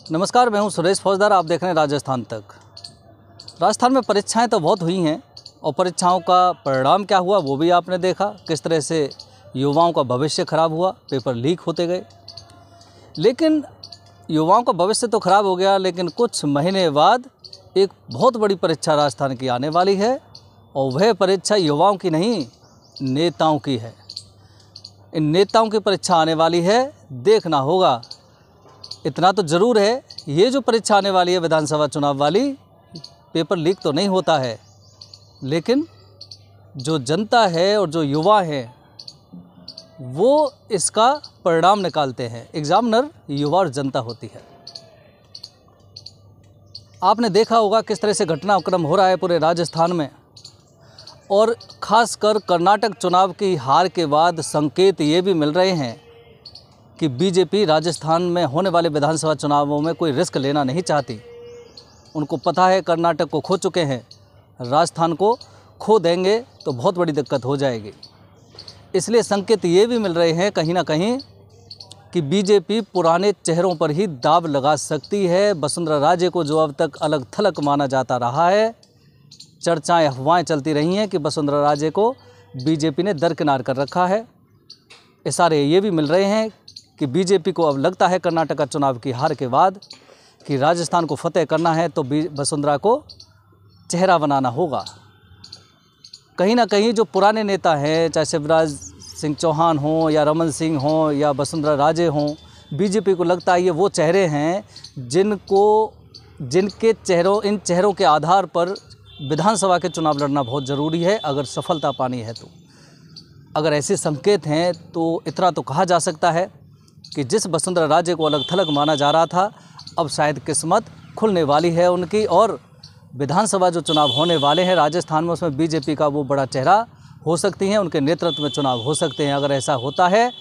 नमस्कार, मैं हूं सुरेश फौजदार। आप देख रहे हैं राजस्थान तक। राजस्थान में परीक्षाएं तो बहुत हुई हैं और परीक्षाओं का परिणाम क्या हुआ वो भी आपने देखा। किस तरह से युवाओं का भविष्य खराब हुआ, पेपर लीक होते गए। लेकिन युवाओं का भविष्य तो खराब हो गया, लेकिन कुछ महीने बाद एक बहुत बड़ी परीक्षा राजस्थान की आने वाली है और वह परीक्षा युवाओं की नहीं, नेताओं की है। इन नेताओं की परीक्षा आने वाली है, देखना होगा। इतना तो ज़रूर है, ये जो परीक्षा आने वाली है विधानसभा चुनाव वाली, पेपर लीक तो नहीं होता है, लेकिन जो जनता है और जो युवा हैं वो इसका परिणाम निकालते हैं। एग्जामिनर युवा और जनता होती है। आपने देखा होगा किस तरह से घटनाक्रम हो रहा है पूरे राजस्थान में, और ख़ासकर कर्नाटक चुनाव की हार के बाद संकेत ये भी मिल रहे हैं कि बीजेपी राजस्थान में होने वाले विधानसभा चुनावों में कोई रिस्क लेना नहीं चाहती। उनको पता है कर्नाटक को खो चुके हैं, राजस्थान को खो देंगे तो बहुत बड़ी दिक्कत हो जाएगी। इसलिए संकेत ये भी मिल रहे हैं कहीं ना कहीं कि बीजेपी पुराने चेहरों पर ही दाव लगा सकती है। वसुंधरा राजे को जो अब तक अलग थलग माना जाता रहा है, चर्चाएं अफवाहें चलती रही हैं कि वसुंधरा राजे को बीजेपी ने दरकिनार कर रखा है। इशारे ये भी मिल रहे हैं कि बीजेपी को अब लगता है कर्नाटक चुनाव की हार के बाद कि राजस्थान को फतेह करना है तो वसुंधरा को चेहरा बनाना होगा। कहीं ना कहीं जो पुराने नेता हैं, चाहे शिवराज सिंह चौहान हों या रमन सिंह हों या वसुंधरा राजे हों, बीजेपी को लगता है ये वो चेहरे हैं जिनके इन चेहरों के आधार पर विधानसभा के चुनाव लड़ना बहुत ज़रूरी है अगर सफलता पानी है तो। अगर ऐसे संकेत हैं तो इतना तो कहा जा सकता है कि जिस वसुंधरा राजे को अलग थलग माना जा रहा था, अब शायद किस्मत खुलने वाली है उनकी, और विधानसभा जो चुनाव होने वाले हैं राजस्थान में, उसमें बीजेपी का वो बड़ा चेहरा हो सकती हैं, उनके नेतृत्व में चुनाव हो सकते हैं। अगर ऐसा होता है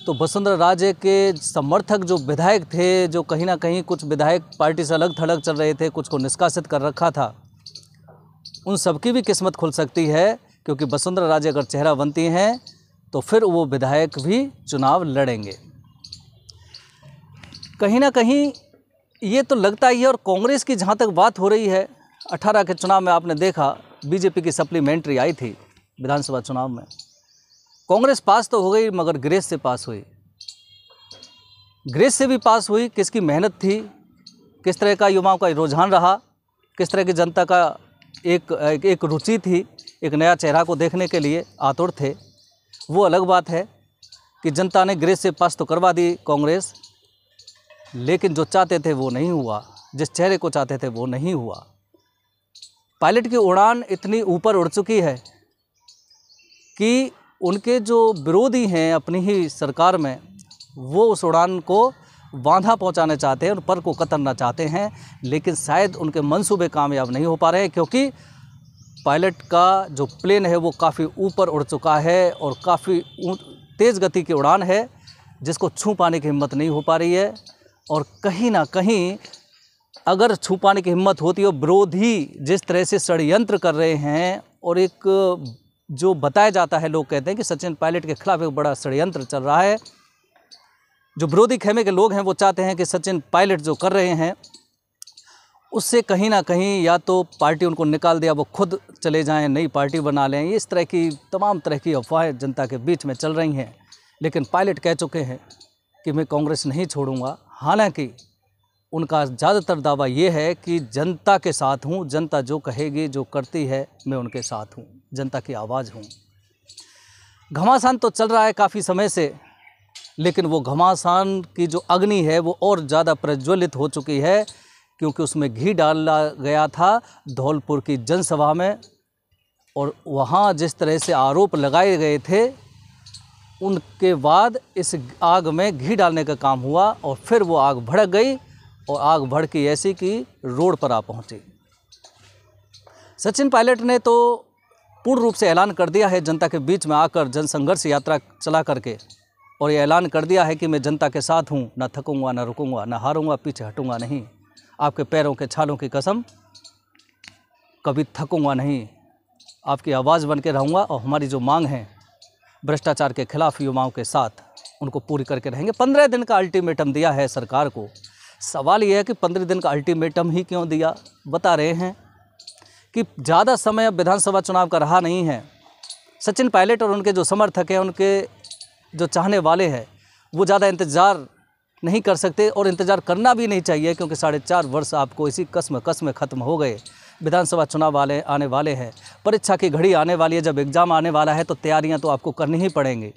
तो वसुंधरा राजे के समर्थक जो विधायक थे, जो कहीं ना कहीं कुछ विधायक पार्टी से अलग थलग चल रहे थे, कुछ को निष्कासित कर रखा था, उन सबकी भी किस्मत खुल सकती है। क्योंकि वसुंधरा राजे अगर चेहरा बनती हैं तो फिर वो विधायक भी चुनाव लड़ेंगे। कहीं ना कहीं ये तो लगता ही है। और कांग्रेस की जहाँ तक बात हो रही है, 18 के चुनाव में आपने देखा बीजेपी की सप्लीमेंट्री आई थी विधानसभा चुनाव में। कांग्रेस पास तो हो गई मगर ग्रेस से पास हुई। ग्रेस से भी पास हुई, किसकी मेहनत थी, किस तरह का युवाओं का रुझान रहा, किस तरह की जनता का एक रुचि थी, एक नया चेहरा को देखने के लिए आतुर थे, वो अलग बात है कि जनता ने ग्रेस से पास तो करवा दी कांग्रेस, लेकिन जो चाहते थे वो नहीं हुआ, जिस चेहरे को चाहते थे वो नहीं हुआ। पायलट की उड़ान इतनी ऊपर उड़ चुकी है कि उनके जो विरोधी हैं अपनी ही सरकार में, वो उस उड़ान को बांधा पहुंचाना चाहते हैं और पर को कतरना चाहते हैं, लेकिन शायद उनके मंसूबे कामयाब नहीं हो पा रहे हैं। क्योंकि पायलट का जो प्लेन है वो काफ़ी ऊपर उड़ चुका है और काफ़ी तेज़ गति की उड़ान है, जिसको छू पाने की हिम्मत नहीं हो पा रही है। और कहीं ना कहीं अगर छू पाने की हिम्मत होती है, विरोधी जिस तरह से षड्यंत्र कर रहे हैं, और एक जो बताया जाता है, लोग कहते हैं कि सचिन पायलट के खिलाफ एक बड़ा षड्यंत्र चल रहा है। जो विरोधी खेमे के लोग हैं वो चाहते हैं कि सचिन पायलट जो कर रहे हैं उससे कहीं ना कहीं या तो पार्टी उनको निकाल दे या वो खुद चले जाएं, नई पार्टी बना लें। इस तरह की तमाम तरह की अफवाहें जनता के बीच में चल रही हैं। लेकिन पायलट कह चुके हैं कि मैं कांग्रेस नहीं छोड़ूंगा। हालांकि उनका ज़्यादातर दावा ये है कि जनता के साथ हूँ, जनता जो कहेगी जो करती है मैं उनके साथ हूँ, जनता की आवाज़ हूँ। घमासान तो चल रहा है काफ़ी समय से, लेकिन वो घमासान की जो अग्नि है वो और ज़्यादा प्रज्वलित हो चुकी है, क्योंकि उसमें घी डाला गया था धौलपुर की जनसभा में, और वहाँ जिस तरह से आरोप लगाए गए थे उनके बाद इस आग में घी डालने का काम हुआ और फिर वो आग भड़क गई, और आग भड़की ऐसी कि रोड पर आ पहुँची। सचिन पायलट ने तो पूर्ण रूप से ऐलान कर दिया है जनता के बीच में आकर जनसंघर्ष यात्रा चला करके, और ये ऐलान कर दिया है कि मैं जनता के साथ हूँ, ना थकूँगा, ना रुकूँगा, ना हारूँगा, पीछे हटूँगा नहीं। आपके पैरों के छालों की कसम, कभी थकूँगा नहीं, आपकी आवाज़ बन के रहूँगा, और हमारी जो मांग है भ्रष्टाचार के खिलाफ युवाओं के साथ, उनको पूरी करके रहेंगे। 15 दिन का अल्टीमेटम दिया है सरकार को। सवाल यह है कि 15 दिन का अल्टीमेटम ही क्यों दिया। बता रहे हैं कि ज़्यादा समय अब विधानसभा चुनाव का रहा नहीं है। सचिन पायलट और उनके जो समर्थक हैं, उनके जो चाहने वाले हैं, वो ज़्यादा इंतज़ार नहीं कर सकते और इंतज़ार करना भी नहीं चाहिए, क्योंकि 4.5 वर्ष आपको इसी कस में ख़त्म हो गए। विधानसभा चुनाव आने वाले हैं, परीक्षा की घड़ी आने वाली है, जब एग्ज़ाम आने वाला है तो तैयारियां तो आपको करनी ही पड़ेंगी,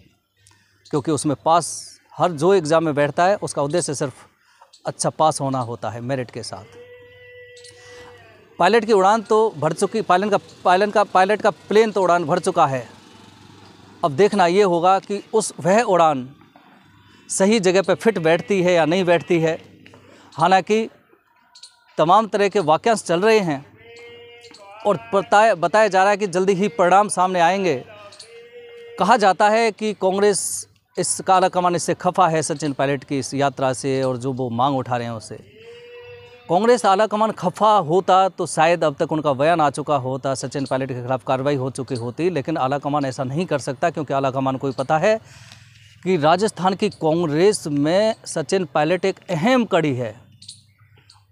क्योंकि उसमें पास हर जो एग्ज़ाम में बैठता है उसका उद्देश्य सिर्फ अच्छा पास होना होता है मेरिट के साथ। पायलट की उड़ान तो भर चुकी, पायलट का प्लेन तो उड़ान भर चुका है। अब देखना ये होगा कि वह उड़ान सही जगह पे फिट बैठती है या नहीं बैठती है। हालांकि तमाम तरह के वाक्यांश चल रहे हैं और बताया जा रहा है कि जल्दी ही परिणाम सामने आएंगे। कहा जाता है कि कांग्रेस इस आलाकमान इससे खफा है, सचिन पायलट की इस यात्रा से और जो वो मांग उठा रहे हैं उससे। कांग्रेस आलाकमान खफा होता तो शायद अब तक उनका बयान आ चुका होता, सचिन पायलट के खिलाफ कार्रवाई हो चुकी होती, लेकिन आलाकमान ऐसा नहीं कर सकता, क्योंकि आलाकमान को पता है कि राजस्थान की कांग्रेस में सचिन पायलट एक अहम कड़ी है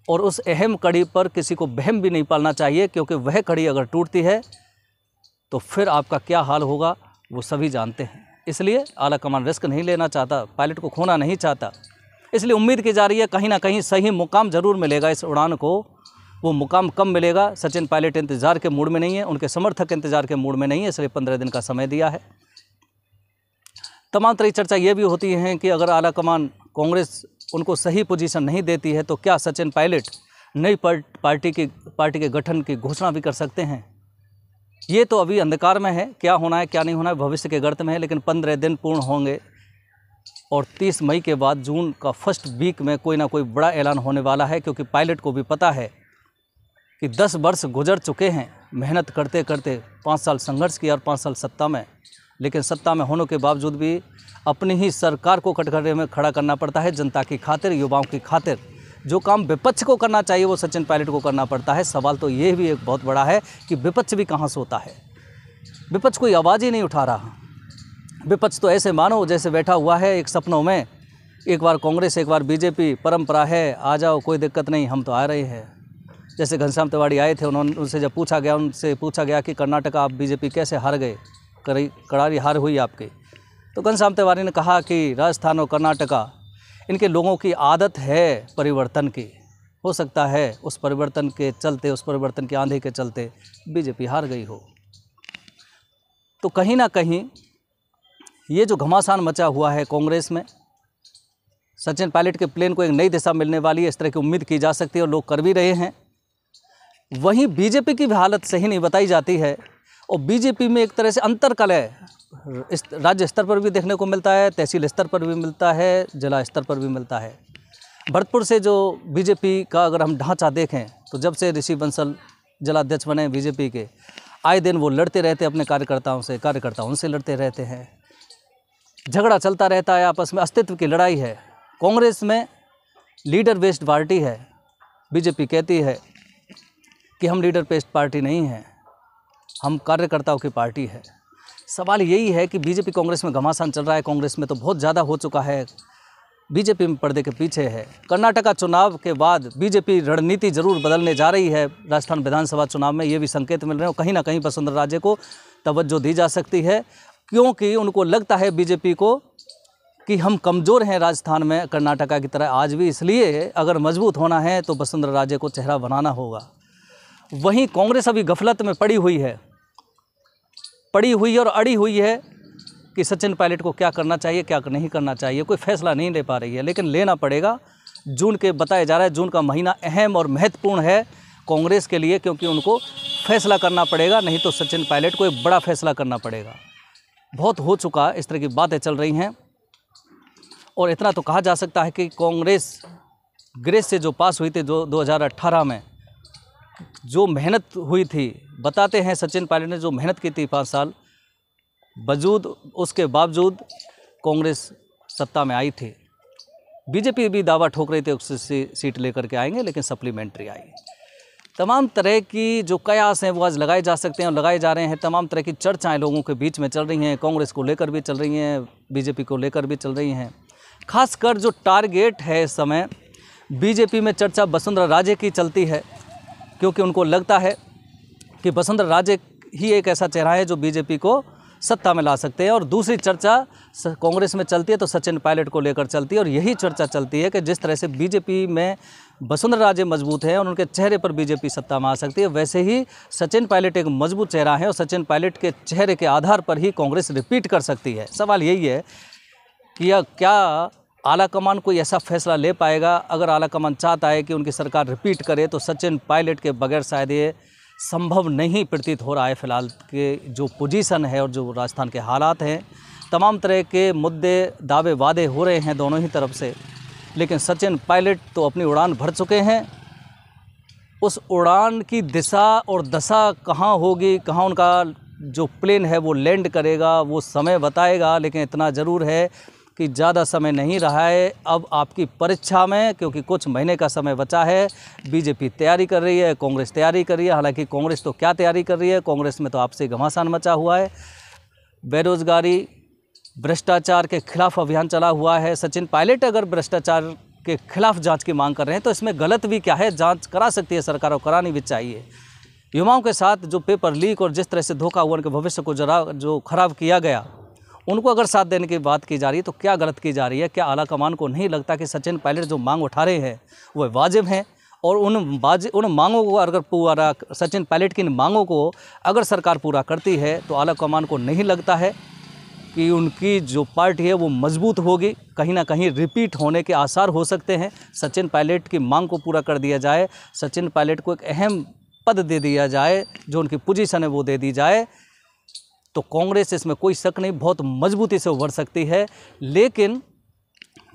और उस अहम कड़ी पर किसी को बहम भी नहीं पालना चाहिए, क्योंकि वह कड़ी अगर टूटती है तो फिर आपका क्या हाल होगा वो सभी जानते हैं। इसलिए आलाकमान रिस्क नहीं लेना चाहता, पायलट को खोना नहीं चाहता। इसलिए उम्मीद की जा रही है कहीं ना कहीं सही मुकाम ज़रूर मिलेगा इस उड़ान को। वो मुकाम कम मिलेगा। सचिन पायलट इंतज़ार के मूड में नहीं है, उनके समर्थक इंतज़ार के मूड में नहीं है, इसलिए 15 दिन का समय दिया है। तमाम तरह की चर्चा ये भी होती है कि अगर आलाकमान कांग्रेस उनको सही पोजीशन नहीं देती है तो क्या सचिन पायलट नई पार्टी के गठन की घोषणा भी कर सकते हैं। ये तो अभी अंधकार में है, क्या होना है क्या नहीं होना है भविष्य के गर्त में है। लेकिन 15 दिन पूर्ण होंगे और 30 मई के बाद जून का फर्स्ट वीक में कोई ना कोई बड़ा ऐलान होने वाला है, क्योंकि पायलट को भी पता है कि 10 वर्ष गुजर चुके हैं मेहनत करते करते। 5 साल संघर्ष किया और 5 साल सत्ता में, लेकिन सत्ता में होने के बावजूद भी अपनी ही सरकार को कटघरे में खड़ा करना पड़ता है। जनता की खातिर, युवाओं की खातिर जो काम विपक्ष को करना चाहिए वो सचिन पायलट को करना पड़ता है। सवाल तो ये भी एक बहुत बड़ा है कि विपक्ष भी कहाँ सोता है। विपक्ष कोई आवाज़ ही नहीं उठा रहा। विपक्ष तो ऐसे मानो जैसे बैठा हुआ है एक सपनों में, एक बार कांग्रेस एक बार बीजेपी, परंपरा है, आ जाओ कोई दिक्कत नहीं, हम तो आ रहे हैं। जैसे घनश्याम तिवारी आए थे, उनसे जब उनसे पूछा गया कि कर्नाटक आप बीजेपी कैसे हार गए, करारी हार हुई आपकी, तो घनश्याम तिवारी ने कहा कि राजस्थान और कर्नाटका इनके लोगों की आदत है परिवर्तन की। हो सकता है उस परिवर्तन के चलते, उस परिवर्तन की आंधी के चलते बीजेपी हार गई हो। तो कहीं ना कहीं ये जो घमासान मचा हुआ है कांग्रेस में, सचिन पायलट के प्लेन को एक नई दिशा मिलने वाली है, इस तरह की उम्मीद की जा सकती है और लोग कर भी रहे हैं। वहीं बीजेपी की भी हालत सही नहीं बताई जाती है और बीजेपी में एक तरह से अंतर्कलह इस राज्य स्तर पर भी देखने को मिलता है, तहसील स्तर पर भी मिलता है, जिला स्तर पर भी मिलता है। भरतपुर से जो बीजेपी का अगर हम ढांचा देखें तो जब से ऋषि बंसल जिलाध्यक्ष बने बीजेपी के, आए दिन वो लड़ते रहते अपने कार्यकर्ता उनसे लड़ते रहते हैं, झगड़ा चलता रहता है आपस में, अस्तित्व की लड़ाई है। कांग्रेस में लीडर बेस्ड पार्टी है, बीजेपी कहती है कि हम लीडर बेस्ड पार्टी नहीं है, हम कार्यकर्ताओं की पार्टी है। सवाल यही है कि बीजेपी कांग्रेस में घमासान चल रहा है, कांग्रेस में तो बहुत ज़्यादा हो चुका है, बीजेपी में पर्दे के पीछे है। कर्नाटक चुनाव के बाद बीजेपी रणनीति जरूर बदलने जा रही है। राजस्थान विधानसभा चुनाव में ये भी संकेत मिल रहे हैं, कहीं ना कहीं वसुंधरा राजे को तवज्जो दी जा सकती है, क्योंकि उनको लगता है बीजेपी को कि हम कमज़ोर हैं राजस्थान में कर्नाटका की तरह आज भी, इसलिए अगर मजबूत होना है तो वसुंधरा राजे को चेहरा बनाना होगा। वहीं कांग्रेस अभी गफलत में पड़ी हुई और अड़ी हुई है कि सचिन पायलट को क्या करना चाहिए क्या नहीं करना चाहिए, कोई फैसला नहीं ले पा रही है, लेकिन लेना पड़ेगा। जून के बताया जा रहा है, जून का महीना अहम और महत्वपूर्ण है कांग्रेस के लिए, क्योंकि उनको फैसला करना पड़ेगा, नहीं तो सचिन पायलट को एक बड़ा फैसला करना पड़ेगा। बहुत हो चुका, इस तरह की बातें चल रही हैं। और इतना तो कहा जा सकता है कि कांग्रेस ग्रेस से जो पास हुई थी 2018 में, जो मेहनत हुई थी, बताते हैं सचिन पायलट ने जो मेहनत की थी 5 साल, उसके बावजूद कांग्रेस सत्ता में आई थी। बीजेपी भी दावा ठोक रही थी उससे सीट लेकर के आएंगे, लेकिन सप्लीमेंट्री आई। तमाम तरह की जो कयास हैं वो आज लगाए जा सकते हैं और लगाए जा रहे हैं। तमाम तरह की चर्चाएं लोगों के बीच में चल रही हैं, कांग्रेस को लेकर भी चल रही हैं, बीजेपी को लेकर भी चल रही हैं। खासकर जो टारगेट है इस समय बीजेपी में चर्चा वसुंधरा राजे की चलती है, क्योंकि उनको लगता है कि वसुंधरा राजे ही एक ऐसा चेहरा है जो बीजेपी को सत्ता में ला सकते हैं। और दूसरी चर्चा कांग्रेस में चलती है तो सचिन पायलट को लेकर चलती है, और यही चर्चा चलती है कि जिस तरह से बीजेपी में वसुंधरा राजे मजबूत हैं और उनके चेहरे पर बीजेपी सत्ता में आ सकती है, वैसे ही सचिन पायलट एक मजबूत चेहरा है और सचिन पायलट के चेहरे के आधार पर ही कांग्रेस रिपीट कर सकती है। सवाल यही है कि क्या आलाकमान कोई ऐसा फैसला ले पाएगा। अगर आलाकमान चाहता है कि उनकी सरकार रिपीट करे तो सचिन पायलट के बगैर शायद ये संभव नहीं प्रतीत हो रहा है। फिलहाल के जो पोजीशन है और जो राजस्थान के हालात हैं, तमाम तरह के मुद्दे दावे वादे हो रहे हैं दोनों ही तरफ से, लेकिन सचिन पायलट तो अपनी उड़ान भर चुके हैं। उस उड़ान की दिशा और दशा कहाँ होगी, कहाँ उनका जो प्लेन है वो लैंड करेगा, वो समय बताएगा। लेकिन इतना ज़रूर है कि ज़्यादा समय नहीं रहा है अब आपकी परीक्षा में, क्योंकि कुछ महीने का समय बचा है। बीजेपी तैयारी कर रही है, कांग्रेस तैयारी कर रही है। हालांकि कांग्रेस तो क्या तैयारी कर रही है, कांग्रेस में तो आपसी घमासान मचा हुआ है। बेरोजगारी, भ्रष्टाचार के खिलाफ अभियान चला हुआ है। सचिन पायलट अगर भ्रष्टाचार के खिलाफ जांच की मांग कर रहे हैं तो इसमें गलत भी क्या है, जांच करा सकती है सरकार और करानी भी चाहिए। युवाओं के साथ जो पेपर लीक और जिस तरह से धोखा हुआ, उनके भविष्य को जो खराब किया गया, उनको अगर साथ देने की बात की जा रही है तो क्या गलत की जा रही है। क्या आलाकमान को नहीं लगता कि सचिन पायलट जो मांग उठा रहे हैं वो वाजिब हैं, और उन मांगों को अगर पूरा सचिन पायलट की इन मांगों को अगर सरकार पूरा करती है तो आलाकमान को नहीं लगता है कि उनकी जो पार्टी है वो मजबूत होगी। कहीं ना कहीं रिपीट होने के आसार हो सकते हैं। सचिन पायलट की मांग को पूरा कर दिया जाए, सचिन पायलट को एक अहम पद दे दिया जाए, जो उनकी पोजीशन है वो दे दी जाए, तो कांग्रेस इसमें कोई शक नहीं बहुत मजबूती से उभर सकती है। लेकिन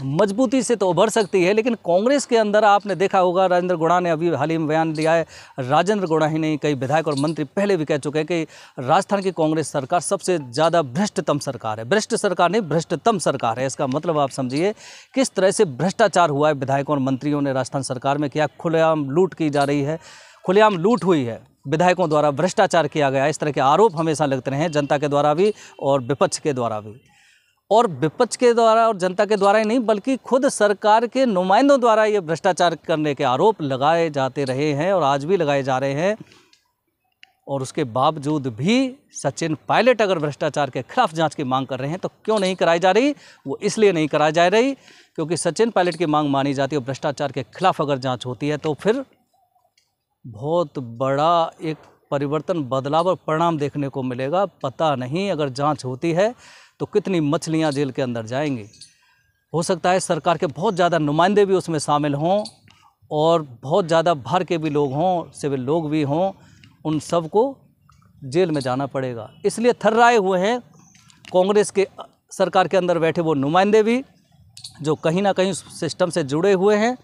मजबूती से तो उभर सकती है, लेकिन कांग्रेस के अंदर आपने देखा होगा, राजेंद्र गुड़ा ने अभी हाल ही में बयान दिया है। राजेंद्र गुड़ा ही नहीं, कई विधायक और मंत्री पहले भी कह चुके हैं कि राजस्थान की कांग्रेस सरकार सबसे ज़्यादा भ्रष्टतम सरकार है। भ्रष्ट सरकार नहीं, भ्रष्टतम सरकार है। इसका मतलब आप समझिए किस तरह से भ्रष्टाचार हुआ है विधायकों और मंत्रियों ने राजस्थान सरकार में, क्या खुलेआम लूट की जा रही है, खुलेआम लूट हुई है, विधायकों द्वारा भ्रष्टाचार किया गया। इस तरह के आरोप हमेशा लगते रहे हैं, जनता के द्वारा भी और विपक्ष के द्वारा भी। और विपक्ष के द्वारा और जनता के द्वारा ही नहीं, बल्कि खुद सरकार के नुमाइंदों द्वारा ये भ्रष्टाचार करने के आरोप लगाए जाते रहे हैं और आज भी लगाए जा रहे हैं। और उसके बावजूद भी सचिन पायलट अगर भ्रष्टाचार के खिलाफ जांच की मांग कर रहे हैं तो क्यों नहीं कराई जा रही? वो इसलिए नहीं कराई जा रही क्योंकि सचिन पायलट की मांग मानी जाती है और भ्रष्टाचार के खिलाफ अगर जाँच होती है तो फिर बहुत बड़ा एक परिवर्तन, बदलाव और परिणाम देखने को मिलेगा। पता नहीं अगर जांच होती है तो कितनी मछलियां जेल के अंदर जाएंगी। हो सकता है सरकार के बहुत ज़्यादा नुमाइंदे भी उसमें शामिल हों और बहुत ज़्यादा भर के भी लोग हों, सिविल लोग भी हों, उन सब को जेल में जाना पड़ेगा। इसलिए थर्राए हुए हैं कांग्रेस के सरकार के अंदर बैठे वो नुमाइंदे भी, जो कहीं ना कहीं सिस्टम से जुड़े हुए हैं।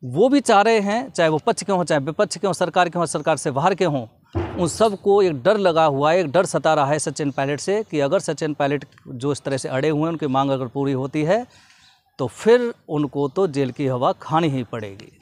वो भी चाह रहे हैं, चाहे वो पक्ष के हों, चाहे विपक्ष के हों, सरकार के हों, सरकार से बाहर के हों, उन सब को एक डर लगा हुआ है, एक डर सता रहा है सचिन पायलट से कि अगर सचिन पायलट जो इस तरह से अड़े हुए हैं, उनकी मांग अगर पूरी होती है तो फिर उनको तो जेल की हवा खानी ही पड़ेगी।